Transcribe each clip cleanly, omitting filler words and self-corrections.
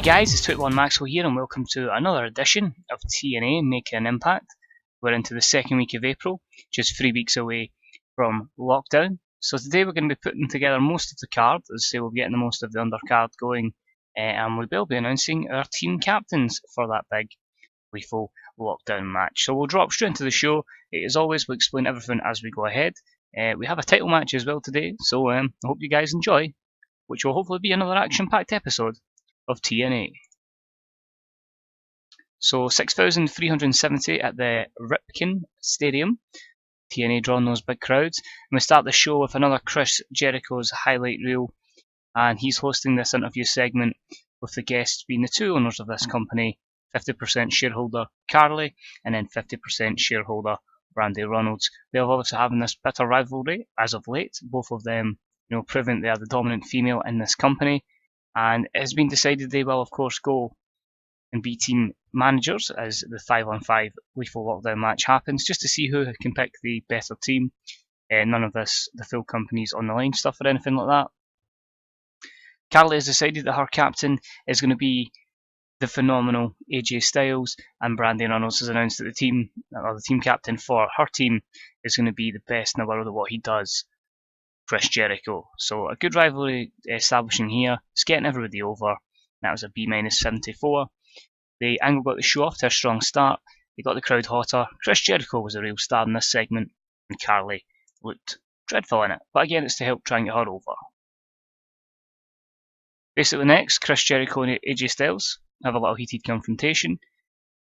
guys, it's TEW2016 Maxwell here and welcome to another edition of TNA Making an Impact. We're into the second week of April, just 3 weeks away from lockdown. So today we're going to be putting together most of the card, as I say we'll be getting the most of the undercard going, and we will be announcing our team captains for that big lethal lockdown match. So we'll drop straight into the show. As always, we'll explain everything as we go ahead. We have a title match as well today, so I hope you guys enjoy, which will hopefully be another action-packed episode of TNA. So 6,370 at the Ripken Stadium. TNA drawing those big crowds. And we start the show with another Chris Jericho's highlight reel, and he's hosting this interview segment with the guests being the two owners of this company, 50% shareholder Carly and then 50% shareholder Brandy Reynolds. They're obviously having this bitter rivalry as of late, both of them proving they are the dominant female in this company. And it has been decided they will, of course, go and be team managers as the 5-on-5 lethal lockdown match happens, just to see who can pick the better team. None of this, the full company's on the line stuff or anything like that. Carly has decided that her captain is going to be the phenomenal AJ Styles, and Brandy Reynolds has announced that the team captain for her team is going to be the best in the world at what he does, Chris Jericho. So a good rivalry establishing here. It's getting everybody over. That was a B-74. The angle got the show off to a strong start. They got the crowd hotter. Chris Jericho was a real star in this segment, and Carly looked dreadful in it. But again, it's to help try and get her over. Basically next, Chris Jericho and AJ Styles have a little heated confrontation.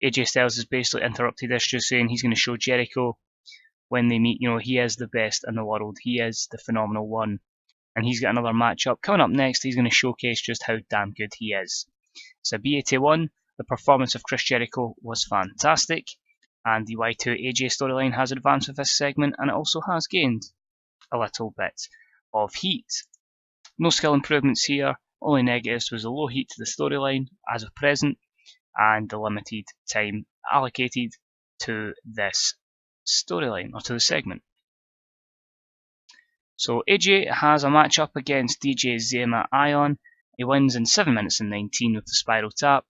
AJ Styles has basically interrupted this, just saying he's going to show Jericho when they meet, he is the best in the world. He is the phenomenal one. And he's got another matchup coming up next. He's going to showcase just how damn good he is. It's a B81. The performance of Chris Jericho was fantastic. And the Y2 AJ storyline has advanced with this segment, and it also has gained a little bit of heat. No skill improvements here. Only negatives was the low heat to the storyline as of present, and the limited time allocated to this storyline or to the segment. So AJ has a matchup against DJ Zema Ion. He wins in 7 minutes and 19 with the spiral tap.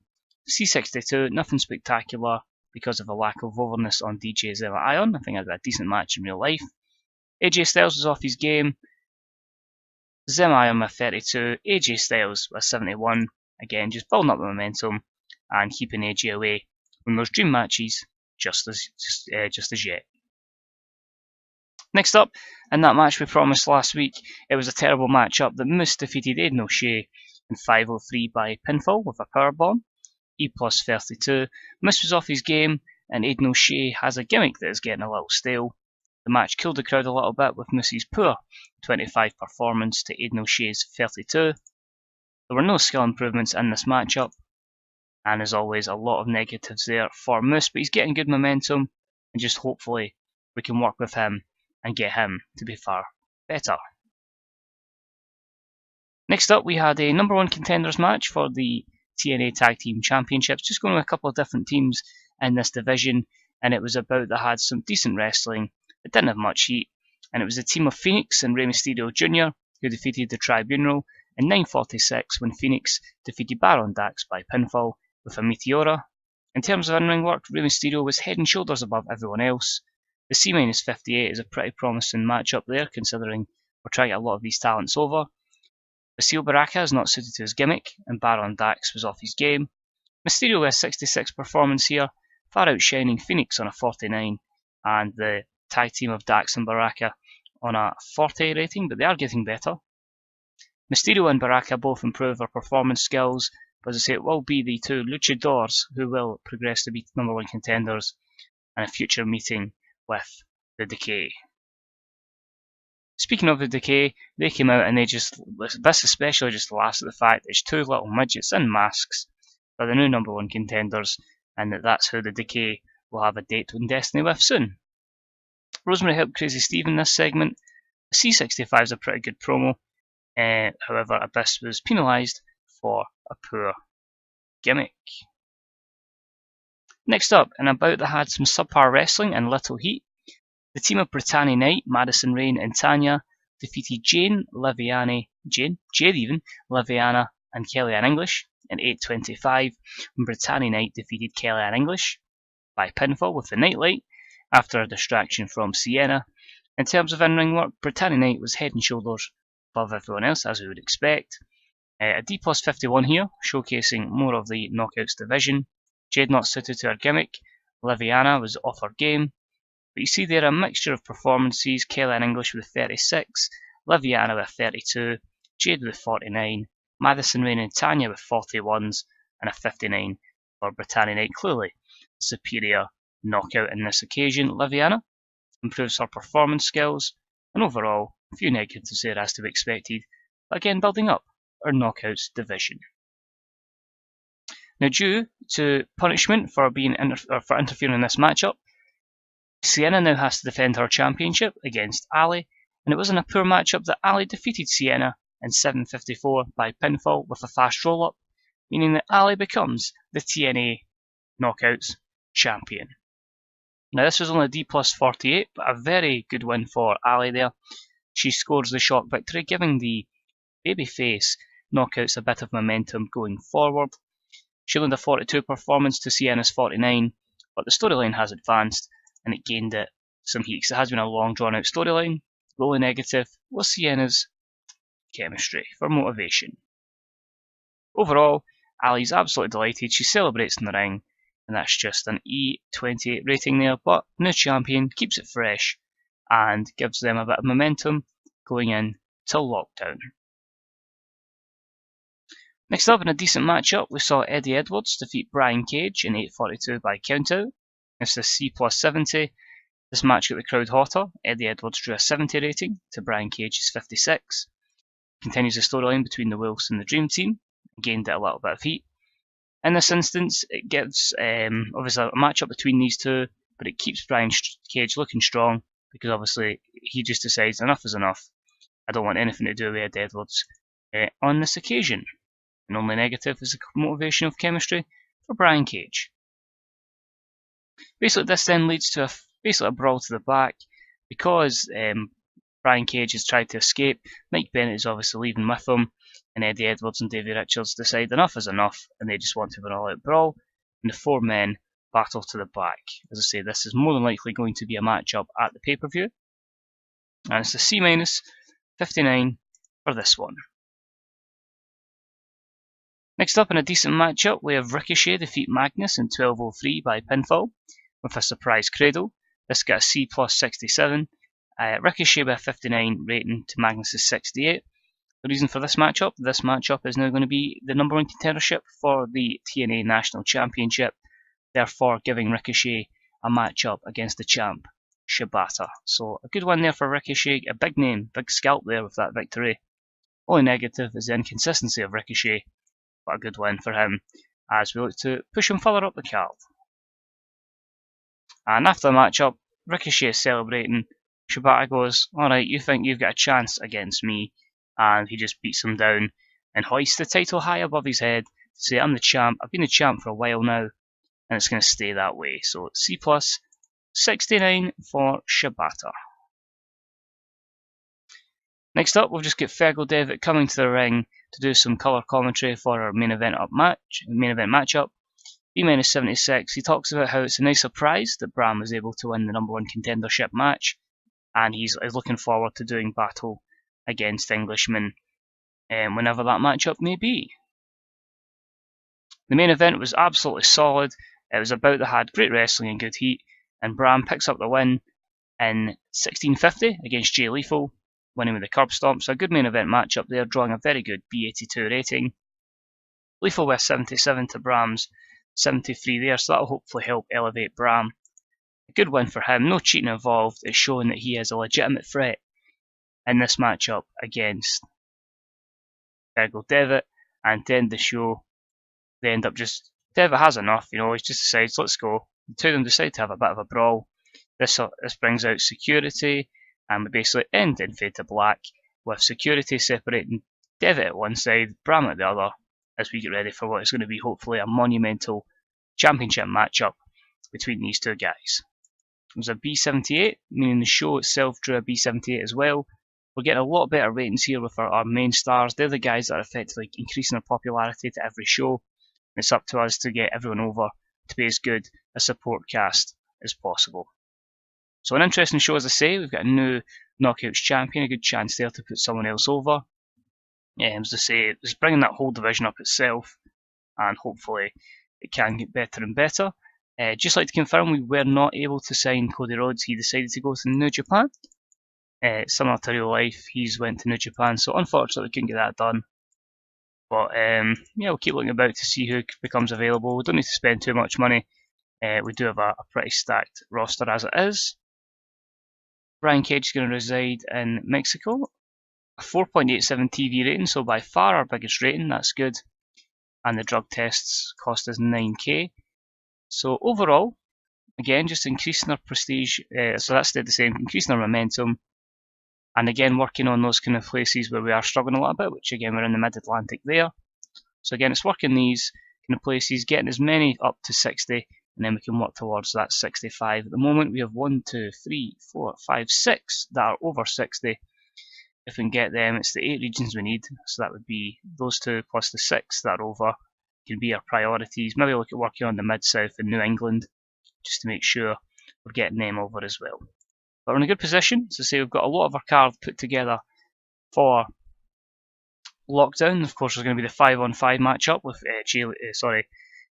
C62, nothing spectacular because of a lack of overness on DJ Zema Ion. I think I had a decent match in real life. AJ Styles was off his game. Zema Ion with 32, AJ Styles with 71. Again, just building up the momentum and keeping AJ away from those dream matches just as yet. Next up, in that match we promised last week, it was a terrible matchup that Moose defeated Aiden O'Shea in 503 by pinfall with a powerbomb. E plus 32. Moose was off his game, and Aiden O'Shea has a gimmick that is getting a little stale. The match killed the crowd a little bit with Moose's poor 25 performance to Aiden O'Shea's 32. There were no skill improvements in this matchup, and as always a lot of negatives there for Moose, but he's getting good momentum, and just hopefully we can work with him and get him to be far better. Next up we had a number 1 contenders match for the TNA Tag Team Championships, just going with a couple of different teams in this division, and it was about that had some decent wrestling. It didn't have much heat, and it was the team of Phoenix and Rey Mysterio Jr. who defeated the Tribunal in 9:46 when Phoenix defeated Baron Dax by pinfall with a Meteora. In terms of in-ring work, Rey Mysterio was head and shoulders above everyone else. The C-58 is a pretty promising matchup there, considering we're trying to get a lot of these talents over. Basil Baraka is not suited to his gimmick, and Baron Dax was off his game. Mysterio has 66 performance here, far outshining Phoenix on a 49, and the tag team of Dax and Baraka on a 40 rating, but they are getting better. Mysterio and Baraka both improve their performance skills, but as I say, it will be the two luchadors who will progress to be number 1 contenders in a future meeting with the Decay. Speaking of the Decay, they came out and this especially just laughs at the fact that it's two little midgets in masks are the new number 1 contenders, and that's who the Decay will have a date in Destiny with soon. Rosemary helped Crazy Steve in this segment. The C65 is a pretty good promo, however Abyss was penalised for a poor gimmick. Next up, and about that had some subpar wrestling and little heat, the team of Brittany Knight, Madison Rayne and Tanya defeated Jade, Liviana and Kellyanne English in 8:25 when Britannia Knight defeated Kellyanne English by pinfall with the Nightlight after a distraction from Sienna. In terms of in-ring work, Britannia Knight was head and shoulders above everyone else, as we would expect. A D+51 here, showcasing more of the Knockouts division. Jade not suited to her gimmick. Liviana was off her game. But you see there a mixture of performances. Kellyanne English with 36, Liviana with 32, Jade with 49, Madison Rain and Tanya with 41s, and a 59 for Britannia Knight. Clearly superior knockout in this occasion. Liviana improves her performance skills, and overall, a few negatives there as to be expected, but again building up our Knockouts division. Now, due to punishment for interfering in this matchup, Sienna now has to defend her championship against Ali, and it was in a poor matchup that Ali defeated Sienna in 7:54 by pinfall with a fast roll-up, meaning that Ali becomes the TNA Knockouts champion. Now, this was only a D+48, but a very good win for Ali there. She scores the shock victory, giving the babyface Knockouts a bit of momentum going forward. She leaned a 42 performance to Sienna's 49, but the storyline has advanced and it gained it some heat because it has been a long drawn out storyline. The only negative was Sienna's chemistry for motivation. Overall, Ali's absolutely delighted. She celebrates in the ring, and that's just an E28 rating there, but new champion keeps it fresh and gives them a bit of momentum going in till lockdown. Next up, in a decent matchup, we saw Eddie Edwards defeat Brian Cage in 8:42 by countout. It's a C+70. This match got the crowd hotter. Eddie Edwards drew a 70 rating to Brian Cage's 56. Continues the storyline between the Wolves and the Dream Team. Gained it a little bit of heat. In this instance, it gives obviously a matchup between these two, but it keeps Brian Cage looking strong because obviously he just decides enough is enough. I don't want anything to do with Eddie Edwards on this occasion. And only negative is the motivation of chemistry for Brian Cage. Basically, this then leads to a brawl to the back because Brian Cage has tried to escape. Mike Bennett is obviously leaving with him, and Eddie Edwards and Davey Richards decide enough is enough, and they just want to have an all-out brawl. And the four men battle to the back. As I say, this is more than likely going to be a matchup at the pay-per-view, and it's a C-59 for this one. Next up, in a decent matchup, we have Ricochet defeat Magnus in 12:03 by pinfall with a surprise cradle. This got a C+67. Ricochet with a 59 rating to Magnus' 68. The reason for this matchup is now going to be the number one contendership for the TNA National Championship, therefore giving Ricochet a matchup against the champ, Shibata. So a good one there for Ricochet, a big name, big scalp there with that victory. Only negative is the inconsistency of Ricochet, but a good win for him as we look to push him further up the card. And after the matchup, Ricochet is celebrating. Shibata goes, "Alright, you think you've got a chance against me?" And he just beats him down and hoists the title high above his head to say, "I'm the champ, I've been the champ for a while now, and it's going to stay that way." So C+69 for Shibata. Next up, we've just got Fergal Devitt coming to the ring to do some colour commentary for our main event matchup. B-76, he talks about how it's a nice surprise that Bram was able to win the number one contendership match, and he's looking forward to doing battle against Englishman whenever that matchup may be. The main event was absolutely solid. It was about that had great wrestling and good heat, and Bram picks up the win in 16:50 against Jay Lethal, winning with the curb stomp. So a good main event matchup there, drawing a very good B82 rating. Lethal with 77 to Bram's 73 there, so that'll hopefully help elevate Bram. A good win for him, no cheating involved. It's showing that he is a legitimate threat in this matchup against Fergal Devitt. And to end the show, they end up just, Devitt has enough, he just decides, let's go. The two of them decide to have a bit of a brawl. This brings out security, and we basically end in Fade to Black, with security separating Devitt at one side, Bram at the other, as we get ready for what is going to be hopefully a monumental championship matchup between these two guys. It was a B78, meaning the show itself drew a B78 as well, we're getting a lot better ratings here with our main stars. They're the guys that are effectively increasing their popularity to every show. It's up to us to get everyone over to be as good a support cast as possible. So an interesting show, as I say. We've got a new Knockouts champion, a good chance there to put someone else over. As I say, it's bringing that whole division up itself, and hopefully it can get better and better. Just like to confirm, we were not able to sign Cody Rhodes. He decided to go to New Japan. Similar to real life, he's went to New Japan, so unfortunately we couldn't get that done. But yeah, we'll keep looking about to see who becomes available. We don't need to spend too much money. We do have a pretty stacked roster as it is. Brian Cage is going to reside in Mexico. A 4.87 TV rating, so by far our biggest rating. That's good. And the drug tests cost us 9k. So overall, again, just increasing our prestige. So that stayed the same, increasing our momentum. And again, working on those kind of places where we are struggling a little bit, which again, we're in the mid-Atlantic there. So again, it's working these kind of places, getting as many up to 60, and then we can work towards that 65. At the moment, we have 1, 2, 3, 4, 5, 6 that are over 60. If we can get them, it's the 8 regions we need. So that would be those 2 plus the 6 that are over, can be our priorities. Maybe look at working on the Mid-South and New England, just to make sure we're getting them over as well. But we're in a good position. So say we've got a lot of our card put together for lockdown. Of course, there's going to be the 5-on-5 matchup with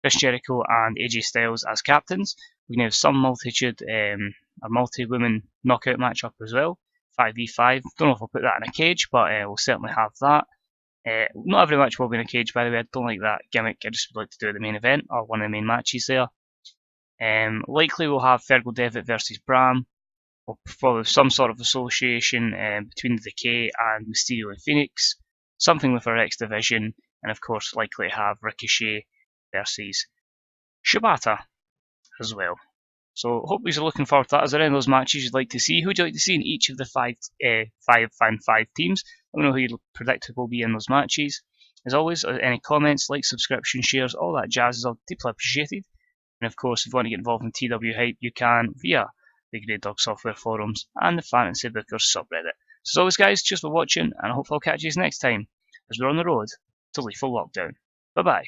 Chris Jericho and AJ Styles as captains. We're going to have some a multi-women knockout matchup as well. 5v5. Don't know if I'll put that in a cage, but we'll certainly have that. Not every match will be in a cage, by the way. I don't like that gimmick. I just would like to do it at the main event or one of the main matches there. Likely we'll have Fergal Devitt versus Bram. Or probably some sort of association between the Decay and Mysterio and Phoenix. Something with our X division, and of course likely to have Ricochet versus Shibata as well. So hope you're looking forward to that. Is there any of those matches you'd like to see? Who would you like to see in each of the five teams? Let me know who your predicted will be in those matches. As always, any comments, likes, subscriptions, shares, all that jazz is all deeply appreciated. And of course, if you want to get involved in TW Hype, you can via the Grey Dog Software forums and the Fantasy Bookers subreddit. So as always, guys, cheers for watching, and I hope I'll catch you next time as we're on the road to lethal lockdown. Bye bye.